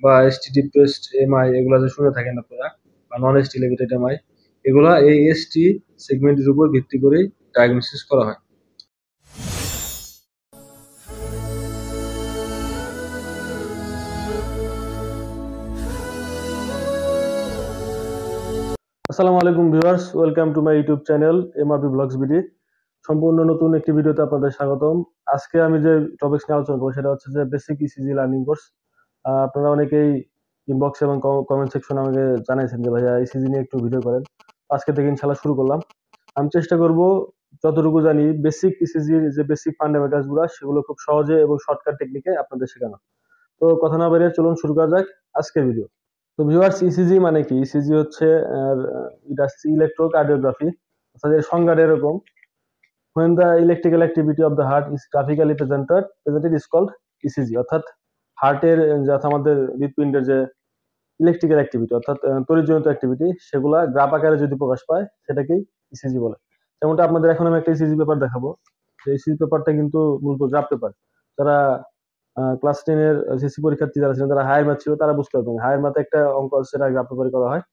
বা ST pressed MI এগুলা যে শুনে থাকেন আপনারা, বা নন এসটি এলিভেটেড এমআই, এগুলা এই এসটি সেগমেন্টের উপর ভিত্তি করেই ডায়াগনোসিস করা হয়। আসসালামু আলাইকুম viewers, welcome to my YouTube channel MRP blogs BD. সম্পূর্ণ নতুন একটি ভিডিওতে আপনাদের স্বাগতম। আজকে আমি যে টপিকস নিয়ে আলোচনা করবো সেটা হচ্ছে যে বেসিক ইসিজি লার্নিং কোর্স। আপনারা অনেকেই ইনবক্স এবং কমেন্ট সেকশনে আমাকে জানাইছেন যে ভাইয়া ইসিজি নিয়ে একটু ভিডিও করেন। আজকে থেকে ইনশাল্লাহ শুরু করলাম। আমি চেষ্টা করব যতটুকু জানি বেসিক ইসিজির যে বেসিক ফান্ডামেন্টালস গুলো সেগুলো খুব সহজে এবং শর্টকাট টেকনিকে আপনাদের শেখানো। তো কথা না বেরিয়ে চলুন শুরু করা যাক আজকের ভিডিও। তো ভিউয়ার্স, ইসিজি মানে কি? ইসিজি হচ্ছে এটা ইলেকট্রোকার্ডিওগ্রাফি। অর্থাৎ এর সংজ্ঞাটা এরকম: when the electrical activity of the heart is graphically presented is called ECG। অর্থাৎ হার্টের যে আমাদের হৃৎপিণ্ডের যে ইলেকট্রিক্যাল অ্যাক্টিভিটি অর্থাৎ তড়িৎজনিত অ্যাক্টিভিটি সেগুলা গ্রাফ আকারে যদি প্রকাশ পায় সেটাকেই ইসিজি বলে। যেমনটা আপনাদের এখন আমি একটা ইসিজি পেপার দেখাবো। সেই ইসিজি পেপারটা কিন্তু মূলত গ্রাফ পেপার। যারা ক্লাস 10 এর এসএসসি পরীক্ষার্থী যারা ছিলেন, তারা হায়ার ম্যাথ ছিল, তারা বুঝতে পারবেন হায়ার ম্যাথে একটা অঙ্ক আছে, সেটা গ্রাফ পেপারে করা হয়।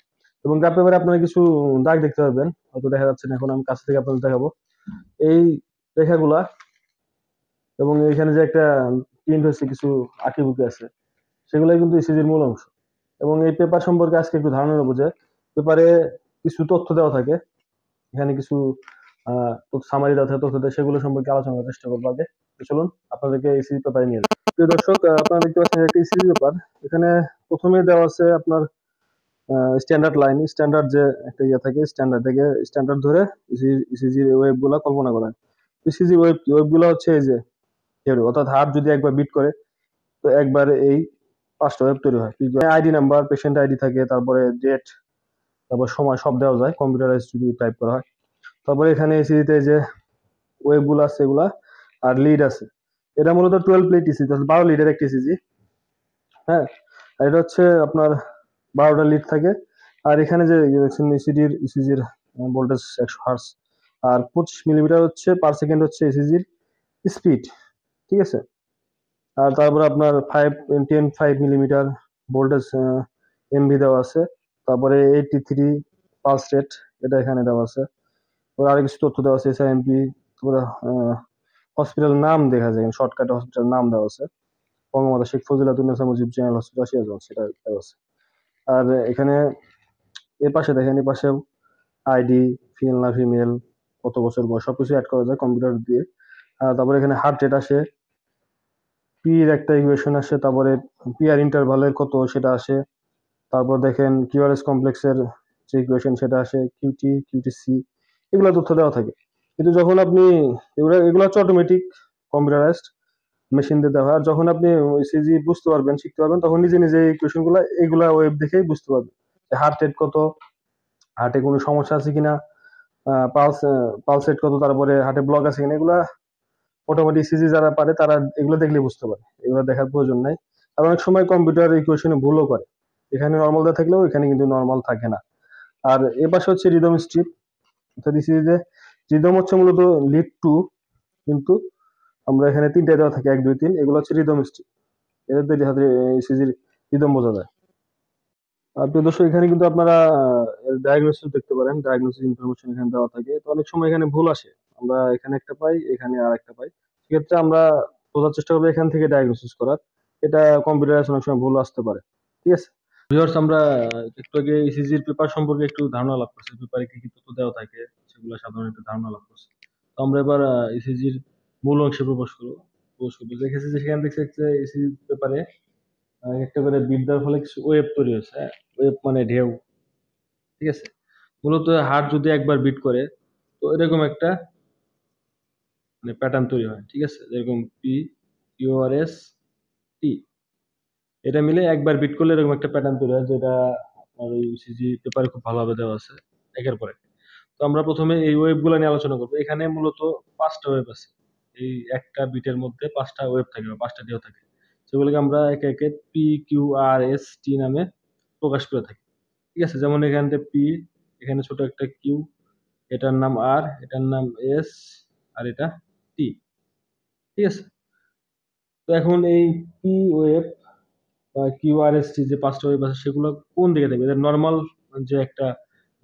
এবং গ্রাফ পেপারে আপনারা কিছু দাগ দেখতে পারবেন, হয়তো দেখা যাচ্ছে না এখন, আমি কাছ থেকে আপনাদের দেখাবো। এই রেখাগুলা এবং এখানে যে একটা প্রিন্ট হয়েছে কিছু আঁকিবুকি আছে, সেগুলাই কিন্তু ইসিজির মূল অংশ। এবং এই পেপার সম্পর্কে আজকে একটু ধারণা নেবো যে পেপারে কিছু তথ্য দেওয়া থাকে, এখানে কিছু সামারি দেওয়া থাকে, তথ্য দেয়, সেগুলো সম্পর্কে আলোচনা করার চেষ্টা করবো আগে। তো চলুন আপনাদেরকে ইসিজি পেপারে নিয়ে যাই। প্রিয় দর্শক, আপনারা দেখতে পাচ্ছেন একটা ইসিজি পেপার। এখানে প্রথমে দেওয়া আছে আপনার স্ট্যান্ডার্ড লাইন, স্ট্যান্ডার্ড যে একটা ইয়ে থাকে, স্ট্যান্ডার্ড থেকে স্ট্যান্ডার্ড ধরে ইসিজির ওয়েব গুলা কল্পনা করা হয়। ইসিজির ওয়েব গুলা হচ্ছে এই যে এর, অর্থাৎ হার্ট যদি একবার বিট করে তো একবার এই 5টা ওয়েব তৈরি হয়। আইডি নাম্বার, পেশেন্ট আইডি থাকে, তারপরে ডেট, তারপর সময় সব দেওয়া যায় কম্পিউটারাইজ যদি টাইপ করা হয়। তারপরে এখানে ইসিজিতে যে ওয়েব গুলো আছে এগুলা, আর লিড আছে। এটা মূলত 12 প্লেট ইসিজি, 12 লিডের একটা ইসিজি। হ্যাঁ, আর এটা হচ্ছে আপনার 12টা লিড থাকে। আর এখানে যে ইসিজির ভোল্টেজ 100 হার্টজ, আর 25 মিলিমিটার হচ্ছে পার সেকেন্ড হচ্ছে ইসিজির স্পিড। ঠিক আছে। আর তারপরে আপনার 5 মিলিমিটার ভোল্টেজ এমভি দেওয়া আছে। তারপরে 83 পালস রেট, এটা এখানে দেওয়া আছে। আরো কিছু তথ্য দেওয়া আছে, এসআইএমপি। তারপরে হসপিটাল নাম দেখা যায়, শর্টকাটে হসপিটাল নাম দেওয়া আছে, বঙ্গমাতা শেখ ফজিলাতুন্নেসা মুজিব জেনারেল হসপিটাল সিরাজগঞ্জ, সেটা দেওয়া আছে। আর এখানে এর পাশে দেখেন, এর পাশে আইডি, ফিমেল না ফিমেল, কত বছর বয়স, সবকিছু অ্যাড করা যায় কম্পিউটার দিয়ে। তারপরে এখানে হার্ট রেট আসে, পির একটা ইকুয়েশন আসে, তারপরে পিআর ইন্টারভালের কত সেটা আসে। তারপর দেখেন কিউআরএস কমপ্লেক্সের যে ইকুয়েশন সেটা আসে, কিউটিসি, এগুলো তথ্য দেওয়া থাকে। কিন্তু যখন আপনি এগুলো হচ্ছে অটোমেটিক কম্পিউটারাইজড মেশিন দিয়ে দেওয়া হয়। আর যখন আপনি ইসিজি বুঝতে পারবেন, শিখতে পারবেন, তখন নিজে নিজে এই ইকুয়েশন গুলো এগুলা ওয়েব দেখেই বুঝতে পারবেন হার্ট রেট কত, হার্টে কোনো সমস্যা আছে কিনা, পালস পালস রেট কত, তারপরে হার্টে ব্লক আছে কিনা, এগুলা মোটামুটি ইসিজি যারা পারে তারা এগুলো দেখলে বুঝতে পারে, এগুলো দেখার প্রয়োজন নাই। আর অনেক সময় কম্পিউটার ইকুয়েশনে ভুলও করে, এখানে নর্মাল দেওয়া থাকলেও এখানে কিন্তু নর্মাল থাকে না। আর এ পাশে হচ্ছে রিদম স্ট্রিপ, অর্থাৎ ইসিজিতে রিদম হচ্ছে মূলত লিড টু, কিন্তু আমরা এখানে 3টা দেওয়া থাকে, 1 2 3, এগুলো হচ্ছে রিদম স্ট্রিপ। এদের তৈরি হাতে ইসিজির রিদম বোঝা যায়। আর প্রিয় দর্শক, এখানে কিন্তু আপনারা ডায়াগনোসিস দেখতে পারেন, ডায়াগনোসিস ইনফরমেশন এখানে দেওয়া থাকে। তো অনেক সময় এখানে ভুল আসে, আমরা এখানে একটা পাই, এখানে আর একটা পাই। সেক্ষেত্রে আমরা বোঝার চেষ্টা করবো এখান থেকে ডায়াগনোসিস করার। এটা কম্পিউটারে অনেক সময় ভুল আসতে পারে। ঠিক আছে ভিউয়ার্স, আমরা একটু আগে ইসিজির পেপার সম্পর্কে একটু ধারণা লাভ করছি, পেপারে কি কি তথ্য দেওয়া থাকে সেগুলো সাধারণ একটু ধারণা লাভ করছি। তো আমরা এবার ইসিজির মূল অংশে প্রবেশ করবো। দেখেছি যে সেখানে দেখছি ইসিজি পেপারে একটা করে বিট দেওয়ার ফলে কিছু ওয়েব তৈরি হয়েছে। ওয়েব মানে ঢেউ। ঠিক আছে। মূলত হার্ট যদি একবার বিট করে তো এরকম একটা মানে প্যাটার্ন তৈরি হয়। ঠিক আছে, যেরকম পি কিউআরএস টি, এটা মিলে একবার বিট করলে এরকম একটা প্যাটার্ন তৈরি হয়, যেটা আপনার ওই সিজি পেপারে খুব ভালোভাবে দেওয়া আছে একের পর এক। তো আমরা প্রথমে এই ওয়েব গুলো নিয়ে আলোচনা করবো। এখানে মূলত 5টা ওয়েব আছে। এই একটা বিটের মধ্যে 5টা ওয়েব থাকে বা 5টা ঢেউ থাকে, সেগুলোকে আমরা একে একে P Q R S T নামে প্রকাশ করে থাকি। ঠিক আছে, যেমন এখানে পি, এখানে ছোট একটা কিউ, এটার নাম আর, এটার নাম এস, আর এটা টি। ঠিক আছে। তো এখন এই পি ওয়েভ বা কিউ আর এস টি যে পাঁচটা ওয়েভ আছে সেগুলো কোন দিকে থাকবে, এদের নর্মাল যে একটা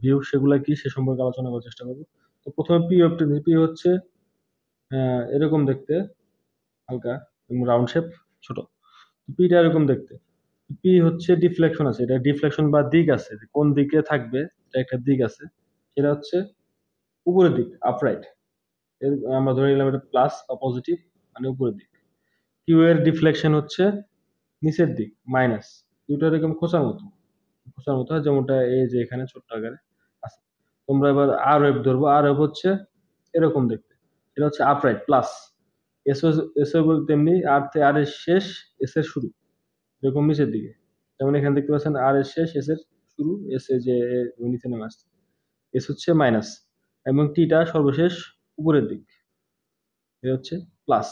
ভিউ সেগুলো কি সে সম্পর্কে আলোচনা করার চেষ্টা করবো। তো প্রথমে পি অফ পি হচ্ছে এরকম দেখতে, হালকা রাউন্ড শেপ, ছোট। পিটা এরকম দেখতে। পি হচ্ছে ডিফ্লেকশন আছে, এটা ডিফ্লেকশন বা দিক আছে, যে কোন দিকে থাকবে এটা একটা দিক আছে, সেটা হচ্ছে উপরের দিক, আপরাইট। আমরা ধরে নিলাম এটা প্লাস বা পজিটিভ, মানে উপরের দিক। কিউ এর ডিফ্লেকশন হচ্ছে নিচের দিক, মাইনাস। দুটো এরকম খোঁচার মতো, খোঁচার মতো হয়, যেমনটা এই যে এখানে ছোট্ট আকারে আছে। তোমরা এবার আর ওয়েভ ধরবো, আর ওয়েভ হচ্ছে এরকম দেখতে, এটা হচ্ছে আপরাইট প্লাস। এস এস তেমনি আর এর শেষ, এস এর শুরু, এরকম নিচের দিকে। যেমন এখানে দেখতে পাচ্ছেন আর এর শেষ, এস এর শুরু, এস এ যে নিচে নেমে আসছে, এস হচ্ছে মাইনাস, এবং টিটা সর্বশেষ উপরের দিক, এটা হচ্ছে প্লাস।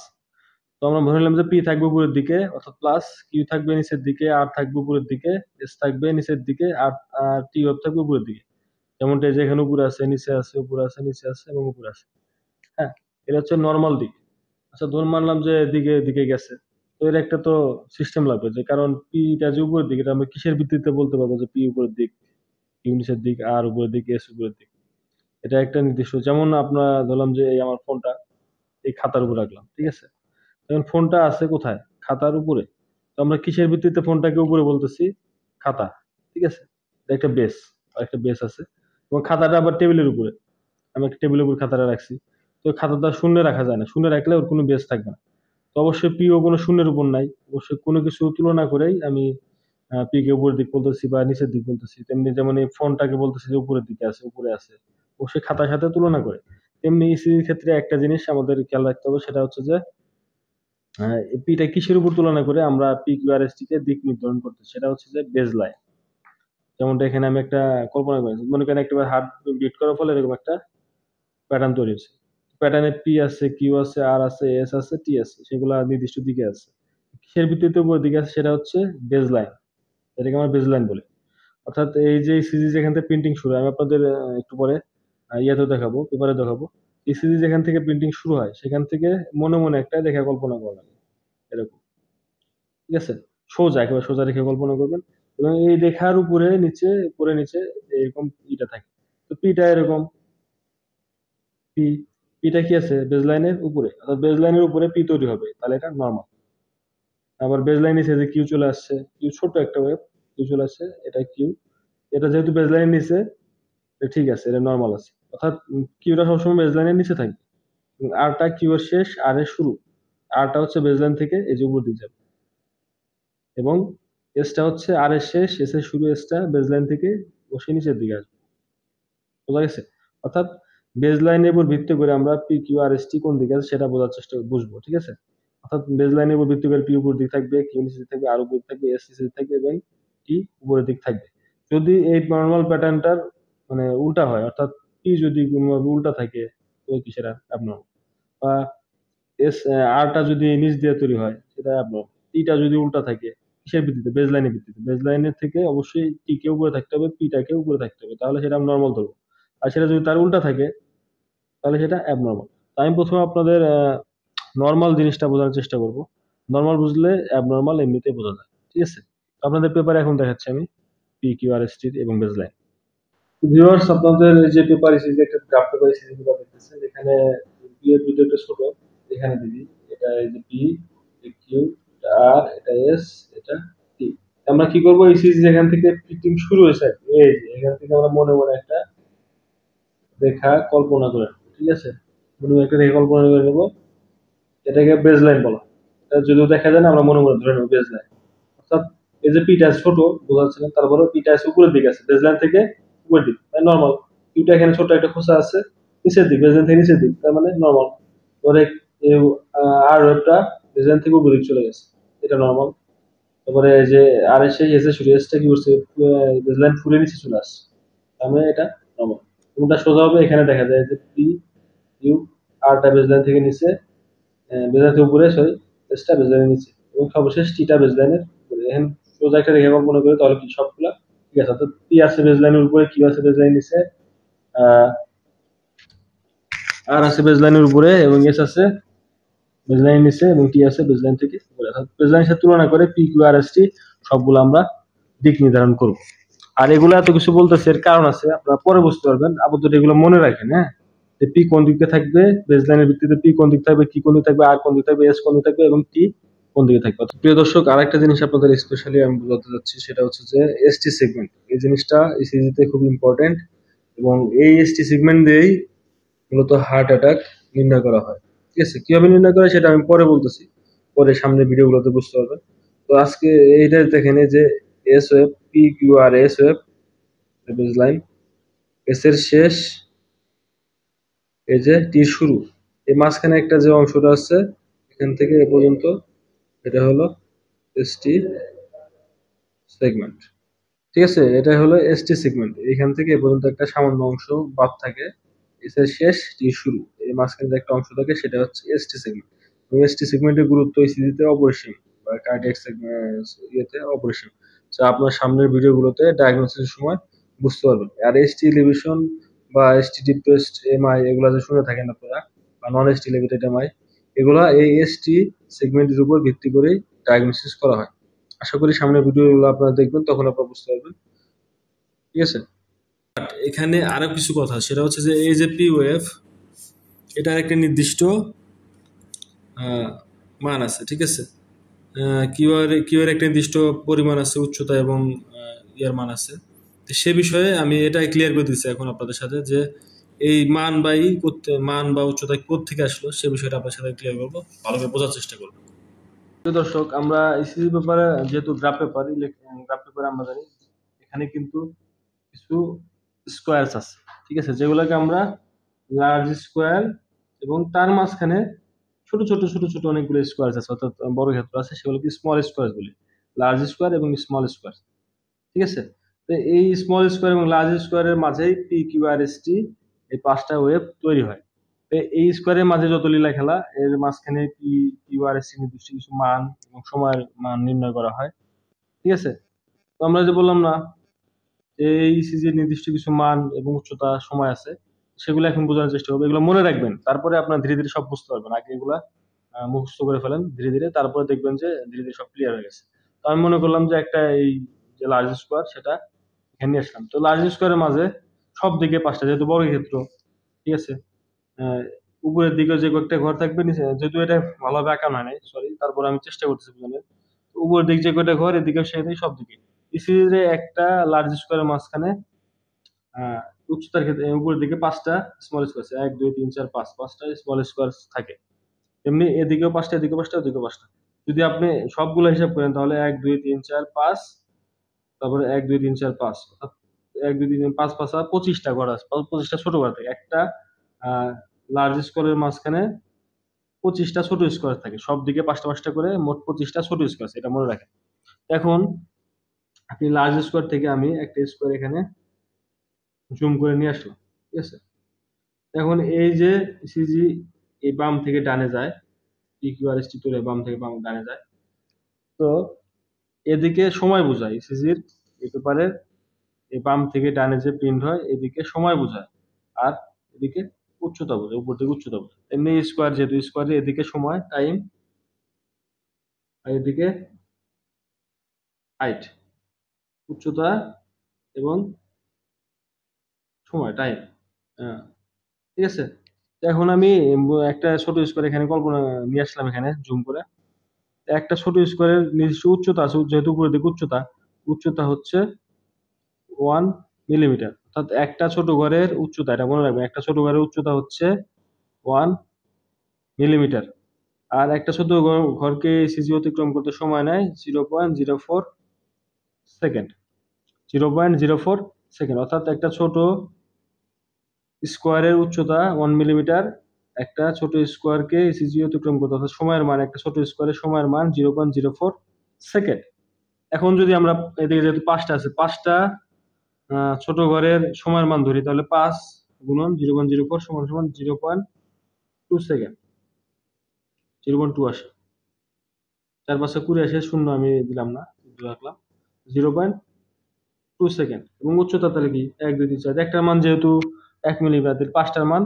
তো আমরা ধরে নিলাম যে পি থাকবে উপরের দিকে অর্থাৎ প্লাস, কিউ থাকবে নিচের দিকে, আর থাকবে উপরের দিকে, এস থাকবে নিচের দিকে, আর আর টি ওয়েভ থাকবে উপরের দিকে। যেমনটা এই যে এখানে উপরে আছে, নিচে আছে, উপরে আছে, নিচে আছে এবং উপরে আছে। হ্যাঁ, এটা হচ্ছে নর্মাল দিক। আচ্ছা ধর মানলাম যে দিকে দিকে গেছে, তো এর একটা তো সিস্টেম লাগবে, যে কারণ পিটা যে উপরের দিক, এটা আমরা কিসের ভিত্তিতে বলতে পারবো যে পি উপরের দিক, কিউ নিচের দিক, আর উপরের দিক, এস উপরের দিক। এটা একটা নির্দিষ্ট, যেমন আপনার ধরলাম যে এই আমার ফোনটা এই খাতার উপর রাখলাম, ঠিক আছে। এখন ফোনটা আছে কোথায়, খাতার উপরে। তো আমরা কিসের ভিত্তিতে ফোনটাকে উপরে বলতেছি, খাতা, ঠিক আছে। এটা একটা বেস, আর একটা বেস আছে, এবং খাতাটা আবার টেবিলের উপরে, আমি একটা টেবিলের উপর খাতাটা রাখছি। তো খাতাটা শূন্য রাখা যায় না, শূন্য রাখলে ওর কোনো বেস থাকবে না। তো অবশ্যই পিও কোনো শূন্যের উপর নাই, অবশ্যই কোনো কিছু তুলনা করেই আমি পি কে উপরের দিক বলতেছি বা নিচের দিক বলতেছি। তেমনি যেমন এই ফোনটাকে বলতেছি যে উপরের দিকে আছে, উপরে আছে, অবশ্যই খাতার সাথে তুলনা করে। তেমনি ইসিজির ক্ষেত্রে একটা জিনিস আমাদের খেয়াল রাখতে হবে, সেটা হচ্ছে যে পিটা কিসের উপর তুলনা করে আমরা P Q R S T কে দিক নির্ধারণ করতে, সেটা হচ্ছে যে বেজ লাইন। যেমনটা এখানে আমি একটা কল্পনা করেছি, মনে করেন একটা হার্ট বিট করার ফলে এরকম একটা প্যাটার্ন তৈরি হচ্ছে। প্যাটার্নে পি আছে, কিউ আছে, আর আছে, এস আছে, টি আছে, সেগুলা নির্দিষ্ট দিকে আছে। কিসের ভিত্তিতে উপর দিকে আছে, সেটা হচ্ছে বেজ লাইন, এটাকে আমরা বেজ লাইন বলি। অর্থাৎ এই যে সিজি যেখান থেকে প্রিন্টিং শুরু হয়, আমি আপনাদের একটু পরে ইয়েতে দেখাবো, পেপারে দেখাবো। এই সিজি যেখান থেকে প্রিন্টিং শুরু হয় সেখান থেকে মনে মনে একটা রেখা কল্পনা করা লাগে, এরকম, ঠিক আছে। সোজা, একেবারে সোজা রেখে কল্পনা করবেন, এবং এই রেখার উপরে নিচে, উপরে নিচে এরকম পিটা থাকে। তো পিটা এরকম, পি, পিটা কি আছে বেজ লাইনের উপরে, অর্থাৎ বেজ লাইনের উপরে পি তৈরি হবে, তাহলে এটা নর্মাল। আবার বেজ লাইন নিচে যে কিউ চলে আসছে, কিউ ছোট একটা ওয়েভ, কিউ চলে আসছে, এটা কিউ, এটা যেহেতু বেজ লাইনের নিচে, এটা ঠিক আছে, এটা নর্মাল আছে। অর্থাৎ কিউটা সবসময় বেজ লাইনের নিচে থাকবে, আরটা কিউ এর শেষ, আর এর শুরু। আরটা হচ্ছে বেজ লাইন থেকে এই যে উপর দিকে যাবে, এবং এসটা হচ্ছে আর এর শেষ, এস এর শুরু, এসটা বেজলাইন থেকে বসে নিচের দিকে আসবে। বোঝা গেছে? অর্থাৎ বেজলাইনের উপর ভিত্তি করে আমরা P Q R S T কোন দিকে আছে সেটা বোঝার চেষ্টা বুঝবো, ঠিক আছে। অর্থাৎ বেজলাইনের উপর ভিত্তি করে পি উপর দিক থাকবে, কিউ নিচের দিক থাকবে, আর উপর দিক থাকবে, এস নিচের দিক থাকবে, এবং টি উপরের দিক থাকবে। যদি এই নর্মাল প্যাটার্নটার মানে উল্টা হয়, অর্থাৎ পি যদি কোনোভাবে উল্টা থাকে, তো কি সেটা অ্যাবনর্মাল। বা এস আরটা যদি নিচ দিয়ে তৈরি হয় সেটা অ্যাবনর্মাল। টিটা যদি উল্টা থাকে, কিসের ভিত্তিতে, বেজলাইনের ভিত্তিতে, বেজলাইনের থেকে অবশ্যই টি কে উপরে থাকতে হবে, পিটাকে উপরে থাকতে হবে, তাহলে সেটা নর্মাল ধরবো। আর সেটা যদি তার উল্টা থাকে তাহলে সেটা অ্যাবনর্মাল। আমি প্রথমে আপনাদের নর্মাল জিনিসটা বোঝানোর চেষ্টা করব। নর্মাল বুঝলে অ্যাবনর্মাল এমনিতেই বোঝা যায়, ঠিক আছে। তো আপনাদের পেপারে এখন দেখাচ্ছি আমি P Q R S T এবং বেজলাইন। ভিউয়ার্স, আপনাদের এই যে পেপার এসেছে, একটা গ্রাফ পেপার এসেছে, দেখতেছেন এখানে পি এর দুটো একটা ছোট, এখানে দিবি, এটা এই যে পি, কিউ, এটা আর, এটা এস, এটা টি। আমরা কি করব, এই সিরিজ যেখান থেকে ফিটিং শুরু হয়েছে, এই যে এখান থেকে আমরা মনে মনে একটা রেখা কল্পনা করে নেব, ঠিক আছে। মনে মনে একটা রেখা কল্পনা করে নেব, এটাকে বেজ লাইন বলা। এটা যদিও দেখা যায় না, আমরা মনে মনে ধরে নেব বেজ লাইন। অর্থাৎ এই যে পিটা ছোট বোঝা যাচ্ছে না, তারপরে পিটা আছে উপরের দিকে আছে, বেজলাইন থেকে উপরের দিক, মানে নর্মাল। কিউটা এখানে ছোট একটা খোসা আছে নিচের দিক, বেজলাইন থেকে নিচের দিক, তার মানে নর্মাল। পরে আর ওয়েবটা বেজলাইন থেকে উপরের দিক চলে গেছে, এটা নর্মাল। তারপরে এই যে আর এসে এসে শুরু, এসটা কি করছে, বেজলাইন ফুলে নিচে চলে আসছে, তার মানে এটা নর্মাল। কোনটা সোজা হবে, এখানে দেখা যায় যে পি ইউ, আরটা বেজলাইন থেকে নিচে, বেজলাইন থেকে উপরে, সরি, এসটা বেজলাইনের নিচে, এবং সর্বশেষ টিটা বেজলাইনের উপরে। এখন সোজা একটা রেখা কল্পনা করে, তাহলে কি সবগুলা ঠিক আছে। অর্থাৎ পি আছে বেজলাইনের উপরে, কিউ আছে বেজলাইন নিচে, আর আছে বেজলাইনের উপরে, এবং এস আছে বেজলাইন নিচে, এবং টি আছে বেজলাইন থেকে উপরে। অর্থাৎ বেজলাইনের সাথে তুলনা করে P Q R S T সবগুলো আমরা দিক নির্ধারণ করব। আর এগুলো এত কিছু বলতেছে এর কারণ আছে, আপনারা পরে বুঝতে পারবেন। আপাতত এগুলো মনে রাখেন, হ্যাঁ, যে পি কোন দিকে থাকবে, বেসলাইনের ভিত্তিতে পি কোন দিক থাকবে, কি কোন দিক থাকবে, আর কোন দিক থাকবে, এস কোন দিক থাকবে এবং টি কোন দিকে থাকবে। প্রিয় দর্শক, আরেকটা জিনিস আপনাদের স্পেশালি আমি বলতে যাচ্ছি, সেটা হচ্ছে যে এসটি সেগমেন্ট। এই জিনিসটা ইসিজিতে খুব ইম্পর্টেন্ট এবং এই এসটি সেগমেন্ট দিয়েই মূলত হার্ট অ্যাটাক নির্ণয় করা হয়। ঠিক আছে, কিভাবে নির্ণয় করা হয় সেটা আমি পরে বলতেছি, পরে সামনে ভিডিওগুলোতে বুঝতে পারবেন। তো আজকে এইটা দেখেন, এই যে S wave, P Q R S wave, base line, S এর শেষ, এই যে টি শুরু, এই মাঝখানে একটা যে অংশটা আছে এখান থেকে এ পর্যন্ত, এটা হলো এসটি সেগমেন্ট। ঠিক আছে, এটা হলো এসটি সেগমেন্ট। এখান থেকে এ পর্যন্ত একটা সামান্য অংশ বাদ থাকে, এস এর শেষ টি শুরু, এই মাঝখানে যে একটা অংশ থাকে সেটা হচ্ছে এসটি সেগমেন্ট। এবং এসটি সেগমেন্টের গুরুত্ব ইসিজিতে অপরিসীম বা কার্ডিয়াক ইয়েতে অপরিসীম, যা আপনার সামনের ভিডিওগুলোতে ডায়াগনোসিসের সময় বুঝতে পারবেন। আর এসটি এলিভেশন বা এসটি ডিপ্রেসড এমআই এগুলা যে শুনে থাকেন আপনারা, বা নন এসটি এলিভেটেড এমআই, এগুলা এই এসটি সেগমেন্টের উপর ভিত্তি করেই ডায়াগনোসিস করা হয়। আশা করি সামনের ভিডিওগুলো আপনারা দেখবেন, তখন আপনারা বুঝতে পারবেন। ঠিক আছে, এখানে আরো কিছু কথা, সেটা হচ্ছে যে এই যে পি ওয়েভ, এটার একটা নির্দিষ্ট মান আছে। ঠিক আছে, কিউ এর একটা নির্দিষ্ট পরিমাণ আছে, উচ্চতা এবং ইয়ার মান আছে। তো সে বিষয়ে আমি এটা ক্লিয়ার করে দিচ্ছি এখন আপনাদের সাথে, যে এই মান বা করতে, মান বা উচ্চতা কোত্থেকে আসলো সে বিষয়টা আপনার সাথে ক্লিয়ার করবো, ভালো করে বোঝার চেষ্টা করবো। দর্শক, আমরা ইসিজি পেপারে, যেহেতু গ্রাফ পেপারে আমরা জানি এখানে কিন্তু কিছু স্কোয়ারস আছে। ঠিক আছে, যেগুলোকে আমরা লার্জ স্কোয়ার এবং তার মাঝখানে ছোট ছোট ছোট ছোট অনেকগুলো স্কোয়ার আছে, অর্থাৎ বড় ক্ষেত্র আছে, সেগুলোকে স্মল স্কোয়ার বলি। লার্জ স্কোয়ার এবং স্মল স্কোয়ার। ঠিক আছে, তো এই স্মল স্কোয়ার এবং লার্জ স্কোয়ারের মাঝেই P Q R S T, এই পাঁচটা ওয়েভ তৈরি হয়। এই স্কোয়ারের মাঝে যত লীলা খেলা, এর মাঝখানে P Q R S T নির্দিষ্ট কিছু মান এবং সময়ের মান নির্ণয় করা হয়। ঠিক আছে, তো আমরা যে বললাম না, এই ইসিজির নির্দিষ্ট কিছু মান এবং উচ্চতা সময় আছে, সেগুলো এখন বোঝানোর চেষ্টা করবো। এগুলো মনে রাখবেন, তারপরে আপনার ধীরে ধীরে সব বুঝতে পারবেন। আগে এগুলা মুখস্থ করে ফেলেন ধীরে ধীরে, তারপরে দেখবেন যে ধীরে ধীরে সব ক্লিয়ার হয়ে গেছে। তো আমি মনে করলাম যে একটা এই যে লার্জ স্কোয়ার, সেটা এখানে নিয়ে আসলাম। তো লার্জ স্কোয়ারের মাঝে সব দিকে পাঁচটা, যেহেতু বর্গক্ষেত্র। ঠিক আছে, আহ, উপরের দিকে যে কয়েকটা ঘর থাকবে, নিচে, যেহেতু এটা ভালোভাবে আঁকা হয় নাই, সরি, তারপর আমি চেষ্টা করতেছি বোঝানোর। উপরের দিক যে কয়টা ঘর, এদিকে সেদিকে সব দিকে ইসিজিতে একটা লার্জ স্কোয়ারের মাঝখানে আহ উচ্চতার ক্ষেত্রে উপরের দিকে পাঁচটা স্মল স্কোয়ার, এক দুই তিন চার পাঁচ, পাঁচটা স্মল স্কোয়ার থাকে। এমনি এদিকেও পাঁচটা, এদিকেও পাঁচটা, ওদিকেও পাঁচটা। যদি আপনি সবগুলো হিসাব করেন তাহলে এক দুই তিন চার পাঁচ, তারপরে এক দুই তিন চার পাঁচ, অর্থাৎ এক দুই তিন পাঁচ পাঁচা 25টা ঘর আছে, 25টা ছোট ঘর থাকে। একটা লার্জ স্কোয়ারের মাঝখানে 25টা ছোট স্কোয়ার থাকে, সব দিকে পাঁচটা পাঁচটা করে, মোট 25টা ছোট স্কোয়ার, এটা মনে রাখেন। এখন আপনি লার্জ স্কোয়ার থেকে আমি একটা স্কোয়ার এখানে জুম করে নিয়ে আসলাম। ঠিক আছে, এখন এই যে সিজি এই বাম থেকে ডানে যায়, ইকিউআরএসটি তুলে বাম থেকে বাম ডানে যায়। তো এদিকে সময় বোঝায় সিজির এই পেপারে, এই বাম থেকে ডানে যে প্রিন্ট হয় এদিকে সময় বোঝায়, আর এদিকে উচ্চতা বোঝায়, উপর থেকে উচ্চতা বোঝায়। এমনি স্কোয়ার, যেহেতু স্কোয়ারে এদিকে সময় টাইম, আর এদিকে হাইট, উচ্চতা এবং সময় টাইম। ঠিক আছে, তো এখন আমি একটা ছোট স্কোয়ার এখানে কল্পনা নিয়ে আসলাম, এখানে জুম করে। একটা ছোট স্কোয়ারের নির্দিষ্ট উচ্চতা আছে, যেহেতু উপরের দিকে উচ্চতা, উচ্চতা হচ্ছে 1 মিলিমিটার। অর্থাৎ একটা ছোট ঘরের উচ্চতা, এটা মনে রাখবেন, একটা ছোট ঘরের উচ্চতা হচ্ছে 1 মিলিমিটার। আর একটা ছোট ঘরকে সিজি অতিক্রম করতে সময় নেয় 0.04 সেকেন্ড। 0.04 সেকেন্ড, অর্থাৎ একটা ছোট স্কোয়ারের উচ্চতা 1 মিলিমিটার, একটা ছোট স্কোয়ারকে সিজি অতিক্রম করতে, অর্থাৎ সময়ের মান, একটা ছোট স্কোয়ারের সময়ের মান 0.04 সেকেন্ড। এখন যদি আমরা এদিকে যেহেতু পাঁচটা আছে, পাঁচটা ছোট ঘরের সময়ের মান ধরি, তাহলে 5 × 0.04 সমান সমান 0.2 সেকেন্ড। 0.2 আসে, 4 5 20 আসে, শূন্য আমি দিলাম না, রাখলাম 0.2 সেকেন্ড। এবং উচ্চতা তাহলে কি 1 2 3 4, একটার মান যেহেতু 1 মিলিমিটার, পাঁচটার মান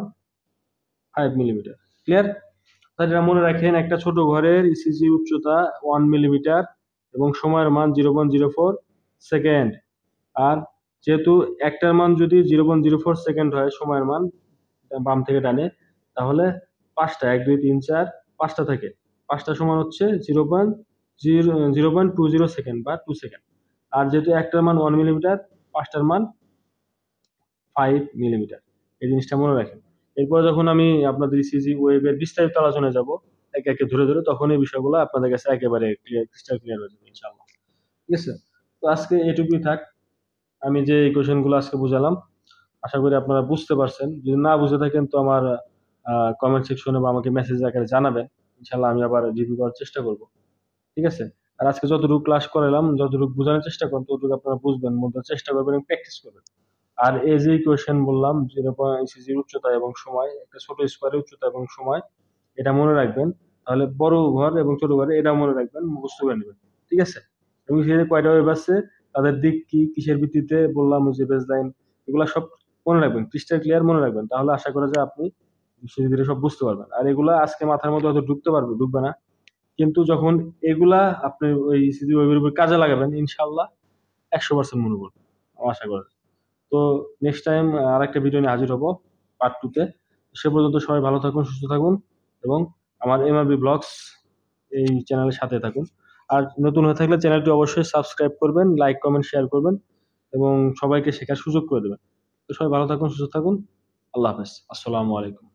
5 মিলিমিটার। ক্লিয়ার? তাহলে এটা মনে রাখেন, একটা ছোট ঘরের ইসিজি উচ্চতা 1 মিলিমিটার, এবং সময়ের মান 0.04 সেকেন্ড। আর যেহেতু একটার মান যদি 0.04 সেকেন্ড হয় সময়ের মান বাম থেকে ডানে, তাহলে পাঁচটা, 1 2 3 4 পাঁচটা থাকে, পাঁচটা সমান হচ্ছে 0.20 সেকেন্ড বা 2 সেকেন্ড। আর যেহেতু একটার মান 1 মিলিমিটার, পাঁচটার মান 5 মিলিমিটার। এই জিনিসটা মনে রাখেন। এরপরে যখন আমি আপনাদের ইসিজি ওয়েবের বিস্তারিত আলোচনায় যাব একে একে ধরে ধরে, তখন এই বিষয়গুলো আপনাদের কাছে একেবারে ক্রিস্টাল ক্লিয়ার হয়ে যাবে ইনশাআল্লাহ। ঠিক আছে, তো আজকে এটুকুই থাক। আমি যে এই কোশ্চেন গুলো আজকে বুঝালাম, আশা করি আপনারা বুঝতে পারছেন। যদি না বুঝে থাকেন তো আমার কমেন্ট সেকশনে বা আমাকে মেসেজ আকারে জানাবেন, ইনশাআল্লাহ আমি আবার রিভিউ করার চেষ্টা করব। ঠিক আছে, আর আজকে যতটুকু ক্লাস করালাম, যতটুকু বোঝানোর চেষ্টা করুন, ততটুকু আপনারা বুঝবেন, বোঝার চেষ্টা করবেন এবং প্র্যাকটিস করবেন। আর এই যে কোয়েশ্চেন বললাম, 0.সিজির উচ্চতা এবং সময়, একটা ছোট স্কোয়ারের উচ্চতা এবং সময়, এটা মনে রাখবেন। তাহলে বড় ঘর এবং ছোট ঘরে এটা মনে রাখবেন, মুখস্থ করে নেবেন। ঠিক আছে, এবং সেখানে কয়টা ওয়েভ আছে, তাদের দিক কি, কিসের ভিত্তিতে বললাম, ওই যে বেস লাইন, এগুলা সব মনে রাখবেন, ক্রিস্টাল ক্লিয়ার মনে রাখবেন। তাহলে আশা করা যায় আপনি ধীরে ধীরে সব বুঝতে পারবেন। আর এগুলা আজকে মাথার মধ্যে হয়তো ঢুকবে না, কিন্তু যখন এগুলা আপনি ওই সিজি ওয়েবের উপর কাজে লাগাবেন, ইনশাল্লাহ 100% মনে পড়বে, আমার আশা করা যায়। তো নেক্সট টাইম আরেকটা ভিডিও নিয়ে হাজির হব, পার্ট 2 তে। সে পর্যন্ত সবাই ভালো থাকুন, সুস্থ থাকুন, এবং আমার এমআরবি ব্লগস এই চ্যানেলের সাথে থাকুন। আর নতুন হয়ে থাকলে চ্যানেলটি অবশ্যই সাবস্ক্রাইব করবেন, লাইক কমেন্ট শেয়ার করবেন, এবং সবাইকে শেখার সুযোগ করে দেবেন। তো সবাই ভালো থাকুন, সুস্থ থাকুন। আল্লাহ হাফেজ, আসসালামু আলাইকুম।